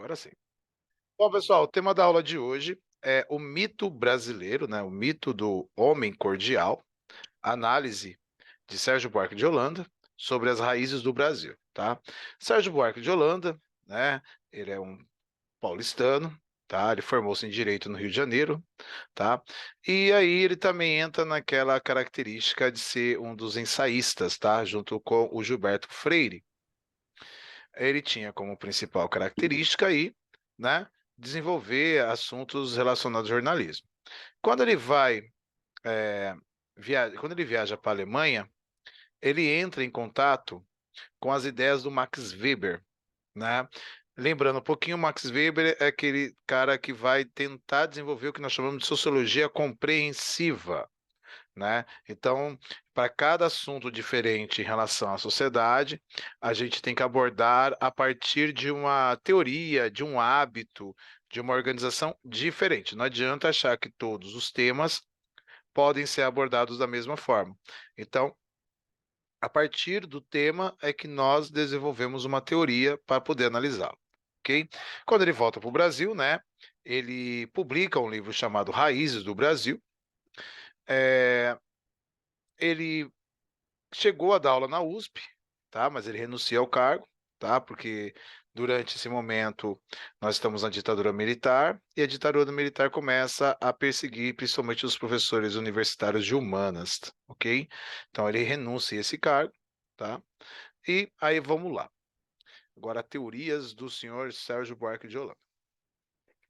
Agora sim. Bom, pessoal, o tema da aula de hoje é o mito brasileiro, né? O mito do homem cordial, análise de Sérgio Buarque de Holanda sobre as raízes do Brasil, tá? Sérgio Buarque de Holanda, né? Ele é um paulistano, tá? Ele formou-se em Direito no Rio de Janeiro, tá? E aí ele também entra naquela característica de ser um dos ensaístas, tá? Junto com o Gilberto Freire. Ele tinha como principal característica aí, né, desenvolver assuntos relacionados ao jornalismo. Quando ele vai, quando ele viaja para a Alemanha, ele entra em contato com as ideias do Max Weber, né? Lembrando um pouquinho, Max Weber é aquele cara que vai tentar desenvolver o que nós chamamos de sociologia compreensiva, né? Então, para cada assunto diferente em relação à sociedade, a gente tem que abordar a partir de uma teoria, de um hábito, de uma organização diferente. Não adianta achar que todos os temas podem ser abordados da mesma forma. Então, a partir do tema é que nós desenvolvemos uma teoria para poder analisá-lo, ok? Quando ele volta para o Brasil, né? Ele publica um livro chamado Raízes do Brasil. Ele chegou a dar aula na USP, tá? Mas ele renuncia ao cargo, tá? Porque durante esse momento nós estamos na ditadura militar e a ditadura militar começa a perseguir principalmente os professores universitários de humanas, ok? Então ele renuncia a esse cargo, tá? E aí vamos lá. Agora, teorias do senhor Sérgio Buarque de Holanda.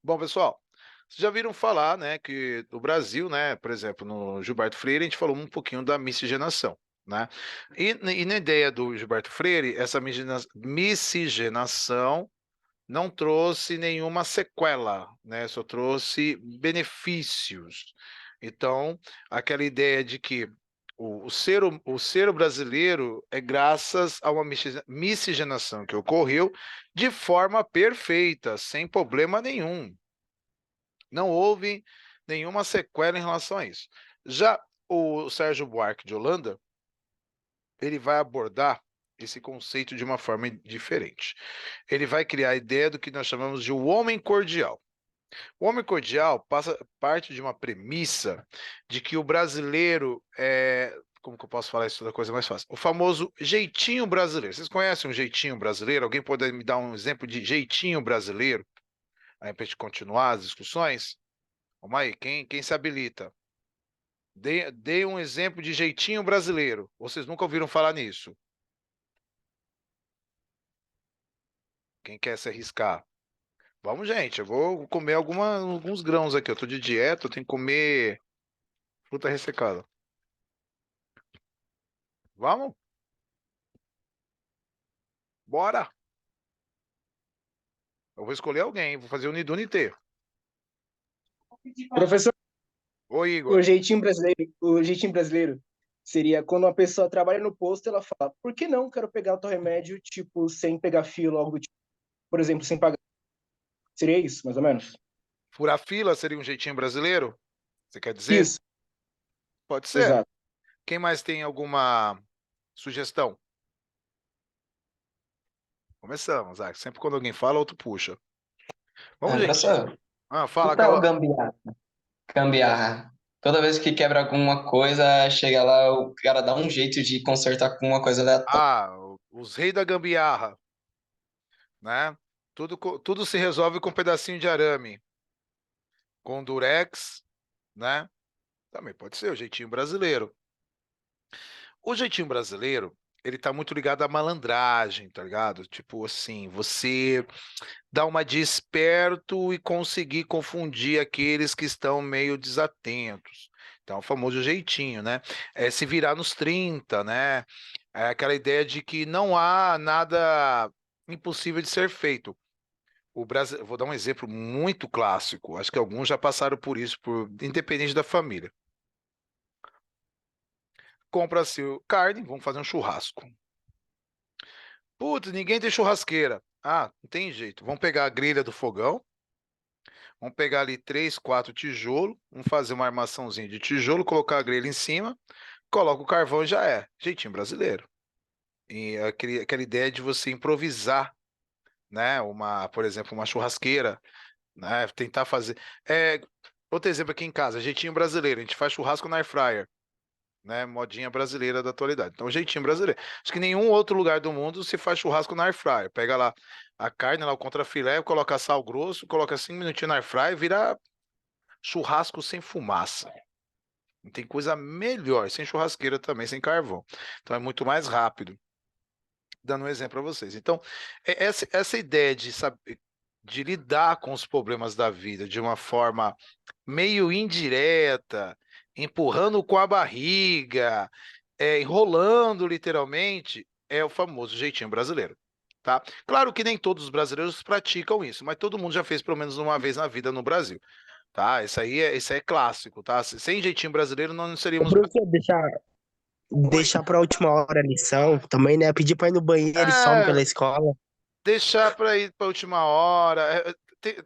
Bom, pessoal, vocês já viram falar, né, que no Brasil, né, por exemplo, no Gilberto Freire, a gente falou um pouquinho da miscigenação, né? E na ideia do Gilberto Freire, essa miscigenação não trouxe nenhuma sequela, né? Só trouxe benefícios. Então, aquela ideia de que o ser brasileiro é graças a uma miscigenação que ocorreu de forma perfeita, sem problema nenhum. Não houve nenhuma sequela em relação a isso. Já o Sérgio Buarque de Holanda, ele vai abordar esse conceito de uma forma diferente. Ele vai criar a ideia do que nós chamamos de o homem cordial. O homem cordial parte de uma premissa de que o brasileiro é. Como que eu posso falar isso da coisa mais fácil? O famoso jeitinho brasileiro. Vocês conhecem um jeitinho brasileiro? Alguém pode me dar um exemplo de jeitinho brasileiro? Aí, para a gente continuar as discussões? Vamos aí, quem se habilita? Dê um exemplo de jeitinho brasileiro. Vocês nunca ouviram falar nisso? Quem quer se arriscar? Vamos, gente. Eu vou comer alguns grãos aqui. Eu tô de dieta, eu tenho que comer fruta ressecada. Vamos? Bora! Eu vou escolher alguém. Vou fazer o Nidunité. Professor, Ô, Igor. o jeitinho brasileiro seria quando uma pessoa trabalha no posto, ela fala, por que não quero pegar o teu remédio, tipo, sem pegar fio logo do tipo, por exemplo, sem pagar. Seria isso, mais ou menos? Furar fila seria um jeitinho brasileiro? Você quer dizer? Isso, Pode ser. exato. Quem mais tem alguma sugestão? Começamos. Ah, sempre quando alguém fala, outro puxa. Vamos, gente. Professor, Ah, que fala, tal Cauã. gambiarra? Gambiarra. Toda vez que quebra alguma coisa, chega lá, o cara dá um jeito de consertar com uma coisa aleatória. Ah, os reis da gambiarra, né? Tudo se resolve com um pedacinho de arame, com durex, né? Também pode ser o jeitinho brasileiro. O jeitinho brasileiro, ele tá muito ligado à malandragem, tá ligado? Tipo assim, você dá uma de esperto e conseguir confundir aqueles que estão meio desatentos. Então, o famoso jeitinho, né? É se virar nos 30, né? É aquela ideia de que não há nada impossível de ser feito. O Brasil, vou dar um exemplo muito clássico. Acho que alguns já passaram por isso, independente da família. Compra-se carne, vamos fazer um churrasco. Putz, ninguém tem churrasqueira. Ah, não tem jeito. Vamos pegar a grelha do fogão. Vamos pegar ali 3, 4 tijolos. Vamos fazer uma armaçãozinha de tijolo, colocar a grelha em cima, coloca o carvão e já é. Jeitinho brasileiro. E aquela ideia de você improvisar, né? Por exemplo, uma churrasqueira, né? Tentar fazer. Outro exemplo aqui em casa, jeitinho brasileiro, a gente faz churrasco na air fryer, né? Modinha brasileira da atualidade. Então, jeitinho brasileiro. Acho que nenhum outro lugar do mundo se faz churrasco na air fryer. Pega lá a carne, lá o contrafilé, coloca sal grosso, coloca 5 minutinhos na air fryer, vira churrasco sem fumaça. Não tem coisa melhor, sem churrasqueira também, sem carvão. Então é muito mais rápido. Dando um exemplo para vocês. Então, essa ideia de saber, de lidar com os problemas da vida de uma forma meio indireta, empurrando com a barriga, enrolando literalmente, é o famoso jeitinho brasileiro. Tá? Claro que nem todos os brasileiros praticam isso, mas todo mundo já fez pelo menos uma vez na vida no Brasil. Tá? Isso aí é clássico, tá? Sem jeitinho brasileiro não Ô, seríamos. professor, Oi. deixar pra última hora a lição também, né? Pedir pra ir no banheiro e some É, pela escola. deixar para ir para a última hora.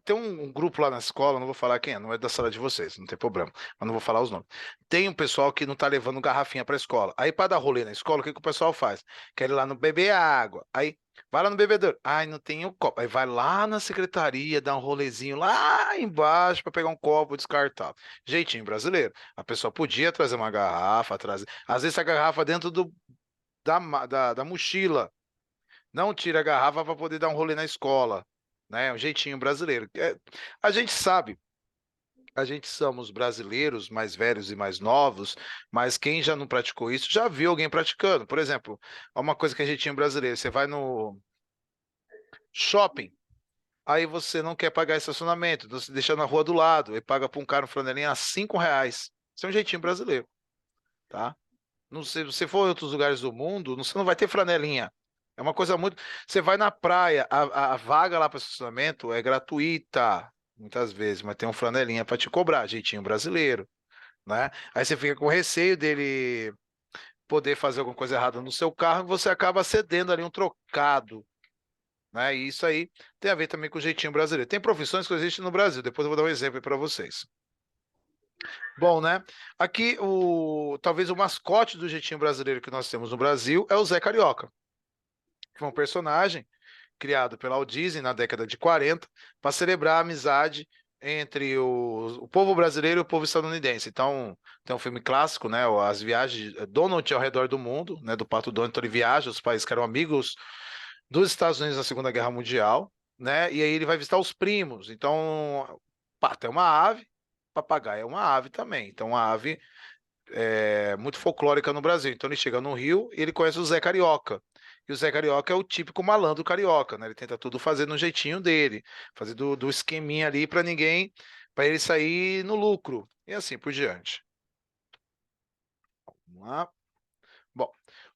Tem um grupo lá na escola, não vou falar quem é, não é da sala de vocês, não tem problema, mas não vou falar os nomes. Tem um pessoal que não tá levando garrafinha para a escola. Aí, para dar rolê na escola, o que que o pessoal faz? Quer ir lá no beber água. Aí, vai lá no bebedouro. Ai, não tem o copo. Aí, vai lá na secretaria, dá um rolezinho lá embaixo para pegar um copo descartável. Jeitinho brasileiro. A pessoa podia trazer uma garrafa, trazer. Às vezes, a garrafa dentro da mochila. Não tira a garrafa para poder dar um rolê na escola, né? É um jeitinho brasileiro. A gente sabe, a gente somos brasileiros mais velhos e mais novos, mas quem já não praticou isso já viu alguém praticando. Por exemplo, uma coisa que é jeitinho brasileiro, você vai no shopping, aí você não quer pagar estacionamento, então você deixa na rua do lado e paga para um cara um flanelinha a R$ 5. Isso é um jeitinho brasileiro, tá? Não sei, se você for em outros lugares do mundo, você não vai ter flanelinha. É uma coisa muito. Você vai na praia, a vaga lá para estacionamento é gratuita, muitas vezes, mas tem um flanelinha para te cobrar, jeitinho brasileiro, né? Aí você fica com receio dele poder fazer alguma coisa errada no seu carro e você acaba cedendo ali um trocado, né? E isso aí tem a ver também com o jeitinho brasileiro. Tem profissões que existem no Brasil, depois eu vou dar um exemplo para vocês. Bom, né? Aqui, talvez o mascote do jeitinho brasileiro que nós temos no Brasil é o Zé Carioca, que é um personagem criado pela Walt Disney na década de 40 para celebrar a amizade entre o povo brasileiro e o povo estadunidense. Então, tem um filme clássico, né? As viagens Donald ao redor do mundo, né? Do Pato Donald, então ele viaja, os países que eram amigos dos Estados Unidos na Segunda Guerra Mundial, né? E aí ele vai visitar os primos. Então, pato é uma ave, papagaio é uma ave também. Então, a ave muito folclórica no Brasil. Então ele chega no Rio e ele conhece o Zé Carioca. E o Zé Carioca é o típico malandro carioca, né? Ele tenta tudo fazer no jeitinho dele, fazer do esqueminha ali para ninguém, para ele sair no lucro. E assim por diante. Vamos lá. Bom,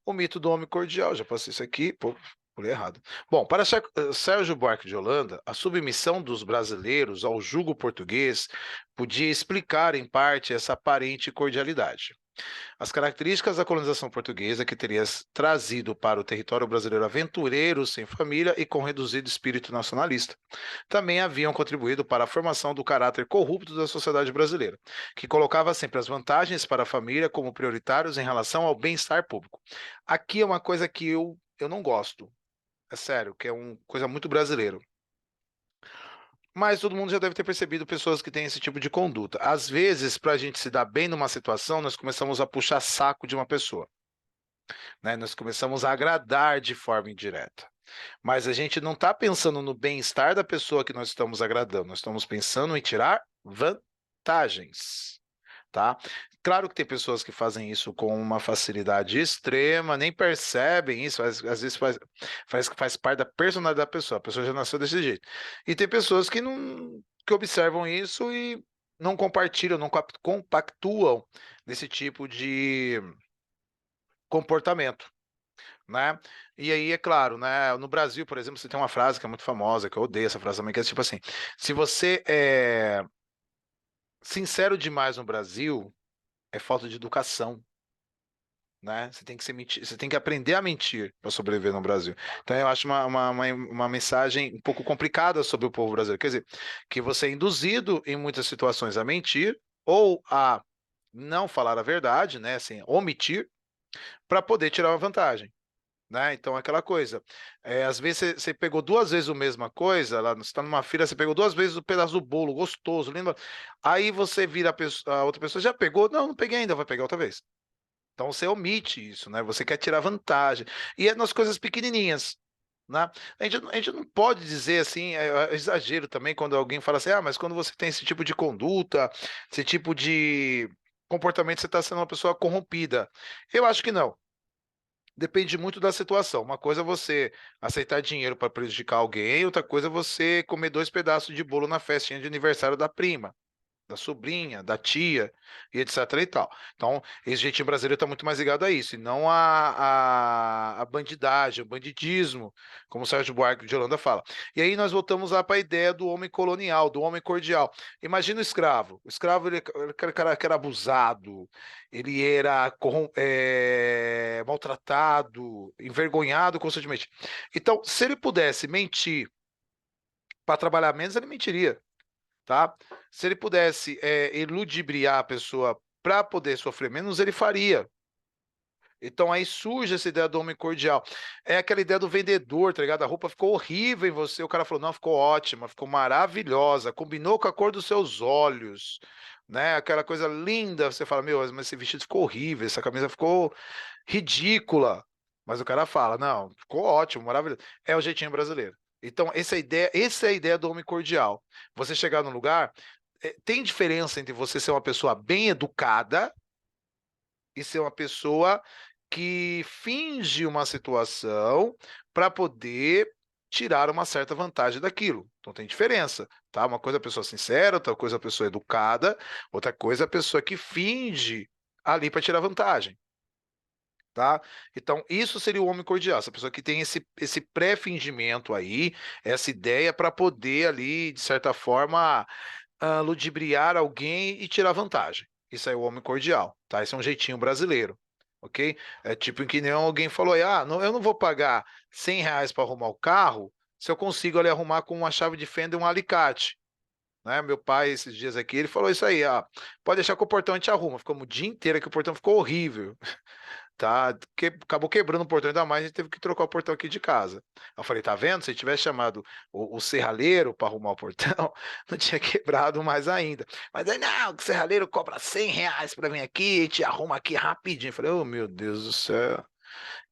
o mito do homem cordial, já passei isso aqui, pô, pulei errado. Bom, para Sérgio Buarque de Holanda, a submissão dos brasileiros ao jugo português podia explicar, em parte, essa aparente cordialidade. As características da colonização portuguesa que teria trazido para o território brasileiro aventureiros sem família e com reduzido espírito nacionalista também haviam contribuído para a formação do caráter corrupto da sociedade brasileira, que colocava sempre as vantagens para a família como prioritários em relação ao bem-estar público. Aqui é uma coisa que eu não gosto, é sério, que é uma coisa muito brasileira. Mas todo mundo já deve ter percebido pessoas que têm esse tipo de conduta. Às vezes, para a gente se dar bem numa situação, nós começamos a puxar saco de uma pessoa, né? Nós começamos a agradar de forma indireta. Mas a gente não está pensando no bem-estar da pessoa que nós estamos agradando, nós estamos pensando em tirar vantagens, tá? Claro que tem pessoas que fazem isso com uma facilidade extrema, nem percebem isso, às vezes faz parte da personalidade da pessoa, a pessoa já nasceu desse jeito. E tem pessoas que não que observam isso e não compartilham, não compactuam desse tipo de comportamento, né? E aí, é claro, né? No Brasil, por exemplo, você tem uma frase que é muito famosa, que eu odeio essa frase também, que é tipo assim: se você é sincero demais no Brasil, é falta de educação, né? Você tem que você tem que aprender a mentir para sobreviver no Brasil. Então, eu acho uma mensagem um pouco complicada sobre o povo brasileiro. Quer dizer, que você é induzido em muitas situações a mentir ou a não falar a verdade, né? Assim, omitir, para poder tirar uma vantagem. né? Então, aquela coisa. Às vezes você pegou 2 vezes a mesma coisa, lá, você está numa fila, você pegou 2 vezes o pedaço do bolo, gostoso, lindo. Aí você vira a outra pessoa, já pegou? Não, não peguei ainda, vai pegar outra vez. Então você omite isso, né? Você quer tirar vantagem. E é nas coisas pequenininhas, né? A gente não pode dizer assim, é exagero também quando alguém fala assim, mas quando você tem esse tipo de conduta, esse tipo de comportamento, você está sendo uma pessoa corrompida. Eu acho que não. Depende muito da situação. Uma coisa é você aceitar dinheiro para prejudicar alguém, outra coisa é você comer 2 pedaços de bolo na festinha de aniversário da prima, da sobrinha, da tia, e etc e tal. Então, esse jeitinho brasileiro está muito mais ligado a isso, e não a bandidagem, o bandidismo, como o Sérgio Buarque de Holanda fala. E aí nós voltamos lá para a ideia do homem colonial, do homem cordial. Imagina o escravo. O escravo ele era aquele cara que era abusado, ele era maltratado, envergonhado constantemente. Então, se ele pudesse mentir para trabalhar menos, ele mentiria, tá? Se ele pudesse ludibriar a pessoa para poder sofrer menos, ele faria. Então aí surge essa ideia do homem cordial. É aquela ideia do vendedor, tá ligado? A roupa ficou horrível em você, o cara falou, não, ficou ótima, ficou maravilhosa, combinou com a cor dos seus olhos, né? Aquela coisa linda, você fala, meu, mas esse vestido ficou horrível, essa camisa ficou ridícula. Mas o cara fala, não, ficou ótimo, maravilhoso. É o jeitinho brasileiro. Então, essa é a ideia do homem cordial. Você chegar num lugar, tem diferença entre você ser uma pessoa bem educada e ser uma pessoa que finge uma situação para poder tirar uma certa vantagem daquilo. Então tem diferença, tá? Uma coisa é a pessoa sincera, outra coisa é a pessoa educada, outra coisa é a pessoa que finge ali para tirar vantagem. Tá? Então, isso seria o homem cordial, essa pessoa que tem esse pré-fingimento aí, essa ideia para poder ali, de certa forma, ludibriar alguém e tirar vantagem. Isso é o homem cordial, tá? Esse é um jeitinho brasileiro, ok? É tipo em que nem alguém falou, não, eu não vou pagar R$ 100 para arrumar o carro se eu consigo ali arrumar com uma chave de fenda e um alicate. Né? Meu pai, esses dias aqui, ele falou isso aí, pode deixar que o portão a gente arruma. Ficamos o dia inteiro que o portão ficou horrível. Tá? Acabou quebrando o portão, ainda mais a gente teve que trocar o portão aqui de casa. Eu falei, tá vendo? Se tivesse chamado o serralheiro para arrumar o portão, não tinha quebrado mais ainda. Mas aí, não, o serralheiro cobra R$ 100 para vir aqui e te arruma aqui rapidinho. Eu falei, oh meu Deus do céu.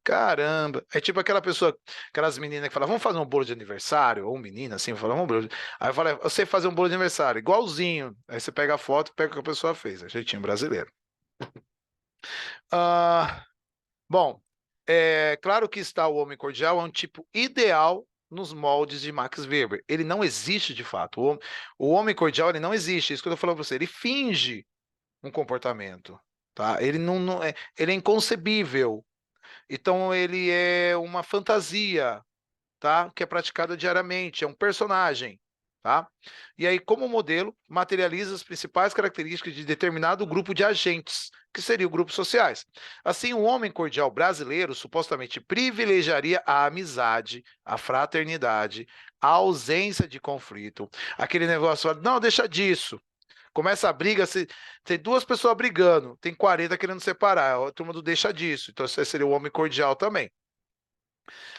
Caramba. É tipo aquela pessoa, aquelas meninas que falam, vamos fazer um bolo de aniversário, ou menina assim, fala, vamos bolo. Aí eu falei, você fazer um bolo de aniversário, igualzinho. Aí você pega a foto, pega o que a pessoa fez, é jeitinho brasileiro. Ah, bom, é claro que está o homem cordial, é um tipo ideal nos moldes de Max Weber. Ele não existe de fato. O homem cordial ele não existe. Isso que eu estou falando para você. Ele finge um comportamento, tá? Ele ele é inconcebível. Então ele é uma fantasia, tá? Que é praticada diariamente, é um personagem, tá? E aí, como modelo, materializa as principais características de determinado grupo de agentes, que seriam grupos sociais. Assim, o homem cordial brasileiro supostamente privilegiaria a amizade, a fraternidade, a ausência de conflito. Aquele negócio, não, deixa disso. Começa a briga, tem 2 pessoas brigando, tem 40 querendo separar, a turma do deixa disso. Então, esse seria o homem cordial também.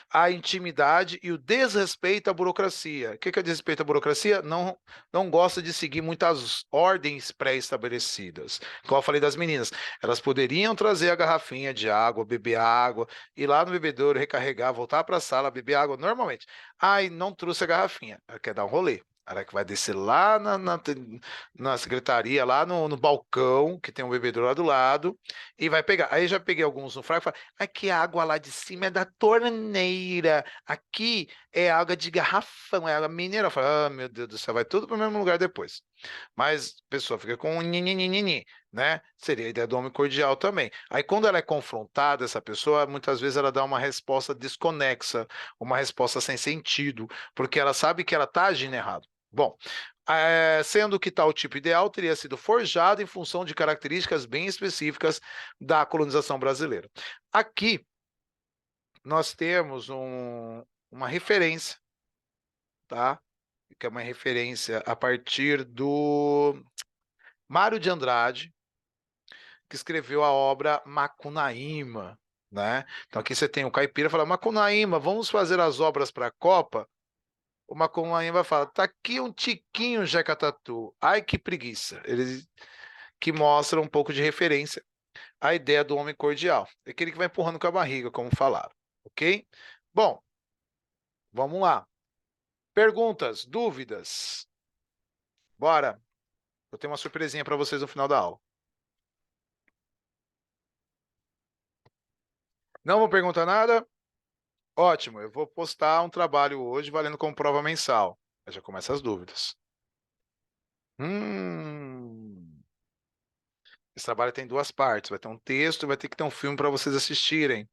A intimidade e o desrespeito à burocracia. O que é desrespeito à burocracia? Não gosta de seguir muitas ordens pré-estabelecidas. Como eu falei das meninas, elas poderiam trazer a garrafinha de água, beber água, ir lá no bebedouro, recarregar, voltar para a sala, beber água normalmente. Ai, não trouxe a garrafinha. Ela quer dar um rolê. Ela que vai descer lá na secretaria, lá no balcão, que tem um bebedouro lá do lado, e vai pegar. Aí já peguei alguns no fraco e falei, aqui a água lá de cima é da torneira. Aqui é água de garrafão, é água mineral. Eu falei, meu Deus do céu, vai tudo para o mesmo lugar depois. Mas a pessoa fica com um nini, né? Seria a ideia do homem cordial também. Aí quando ela é confrontada, essa pessoa, muitas vezes ela dá uma resposta desconexa, uma resposta sem sentido, porque ela sabe que ela está agindo errado. Bom, sendo que tal tipo ideal teria sido forjado em função de características bem específicas da colonização brasileira. Aqui nós temos uma referência, tá? Que é uma referência a partir do Mário de Andrade, que escreveu a obra Macunaíma. né? Então aqui você tem o caipira fala, Macunaíma, vamos fazer as obras para a Copa? O Macunaíma fala, tá aqui um tiquinho Jacatatu. Ai, que preguiça. Eles que mostra um pouco de referência à ideia do homem cordial. É aquele que vai empurrando com a barriga, como falaram, ok? Bom, vamos lá. Perguntas, dúvidas? Bora. Eu tenho uma surpresinha para vocês no final da aula. Não vou perguntar nada? Ótimo, eu vou postar um trabalho hoje valendo como prova mensal. Aí já começa as dúvidas. Esse trabalho tem duas partes. Vai ter um texto e vai ter que ter um filme para vocês assistirem.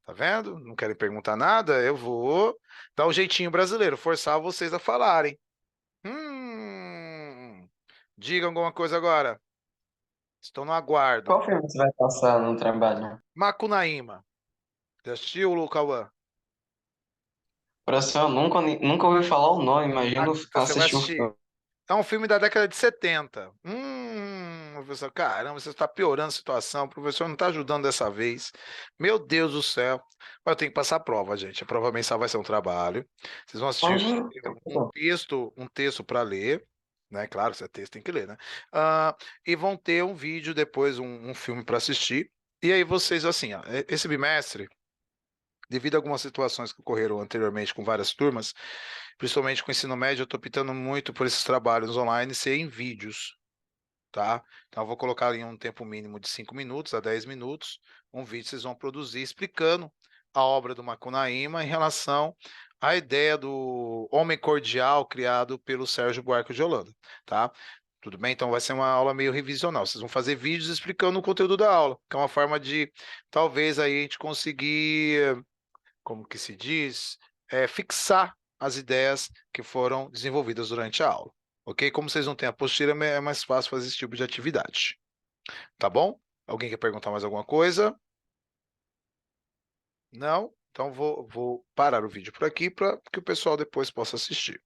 Tá vendo? Não querem perguntar nada? Eu vou dar um jeitinho brasileiro, forçar vocês a falarem. Digam alguma coisa agora. Estou no aguardo. Qual filme você vai passar no trabalho? Macunaíma. Já assistiu, Cauã? Professor, eu nunca ouvi falar o nome, imagino Então você vai assistir o assistir. filme. É um filme da década de 70. Professor, caramba, você está piorando a situação. O professor não está ajudando dessa vez. Meu Deus do céu. Mas eu tenho que passar a prova, gente. A prova mensal vai ser um trabalho. Vocês vão assistir Onde? um texto para ler, né? Claro, se é texto, tem que ler, né? E vão ter um vídeo depois, um filme para assistir. E aí vocês, assim, ó, esse bimestre, devido a algumas situações que ocorreram anteriormente com várias turmas, principalmente com o ensino médio, eu estou optando muito por esses trabalhos online ser em vídeos, tá? Então eu vou colocar em um tempo mínimo de 5 minutos a 10 minutos, um vídeo vocês vão produzir explicando a obra do Macunaíma em relação à ideia do homem cordial criado pelo Sérgio Buarque de Holanda, tá? Tudo bem? Então vai ser uma aula meio revisional. Vocês vão fazer vídeos explicando o conteúdo da aula, que é uma forma de talvez aí a gente conseguir, como que se diz, fixar as ideias que foram desenvolvidas durante a aula. Ok? Como vocês não têm apostila, é mais fácil fazer esse tipo de atividade. Tá bom? Alguém quer perguntar mais alguma coisa? Não? Então vou parar o vídeo por aqui para que o pessoal depois possa assistir.